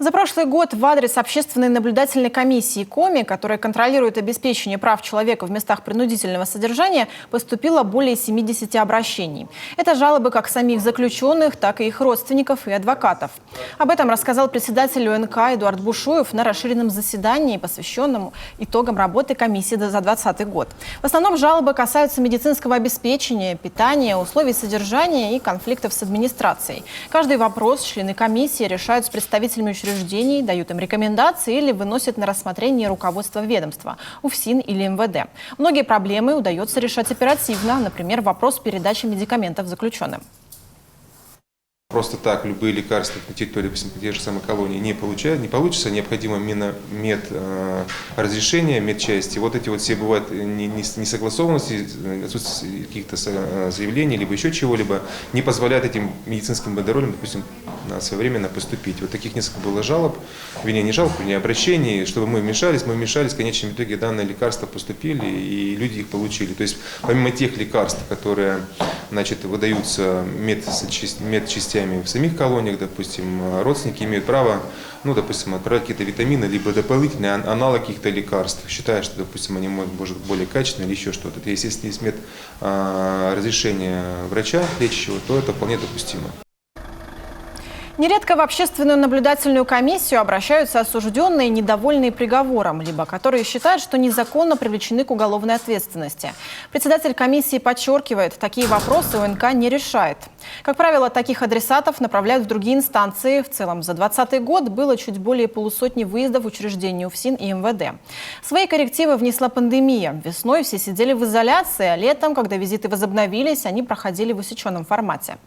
За прошлый год в адрес Общественной наблюдательной комиссии КОМИ, которая контролирует обеспечение прав человека в местах принудительного содержания, поступило более 70 обращений. Это жалобы как самих заключенных, так и их родственников и адвокатов. Об этом рассказал председатель УНК Эдуард Бушуев на расширенном заседании, посвященном итогам работы комиссии за 2020 год. В основном жалобы касаются медицинского обеспечения, питания, условий содержания и конфликтов с администрацией. Каждый вопрос члены комиссии решают с представителями учреждений, дают им рекомендации или выносят на рассмотрение руководства ведомства, УФСИН или МВД. Многие проблемы удается решать оперативно, например, вопрос передачи медикаментов заключенным. Просто так любые лекарства на территории, допустим, те же самые колонии не получится, необходимо разрешение, медчасти. Вот эти вот все бывают несогласованности, отсутствие каких-то заявлений, либо еще чего-либо, не позволяет этим медицинским бандеролям, допустим, своевременно поступить. Вот таких несколько было жалоб, не жалоб, не обращений, чтобы мы вмешались, в конечном итоге данные лекарства поступили и люди их получили. То есть помимо тех лекарств, которые выдаются медчастями в самих колониях, допустим, родственники имеют право, допустим, отправлять какие-то витамины, либо дополнительные аналоги каких-то лекарств, считая, что, допустим, они могут быть более качественные или еще что-то. Если есть разрешение врача лечащего, то это вполне допустимо. Нередко в Общественную наблюдательную комиссию обращаются осужденные, недовольные приговором, либо которые считают, что незаконно привлечены к уголовной ответственности. Председатель комиссии подчеркивает, такие вопросы УНК не решает. Как правило, таких адресатов направляют в другие инстанции. В целом, за 2020 год было чуть более полусотни выездов в учреждения УФСИН и МВД. Свои коррективы внесла пандемия. Весной все сидели в изоляции, а летом, когда визиты возобновились, они проходили в усеченном формате.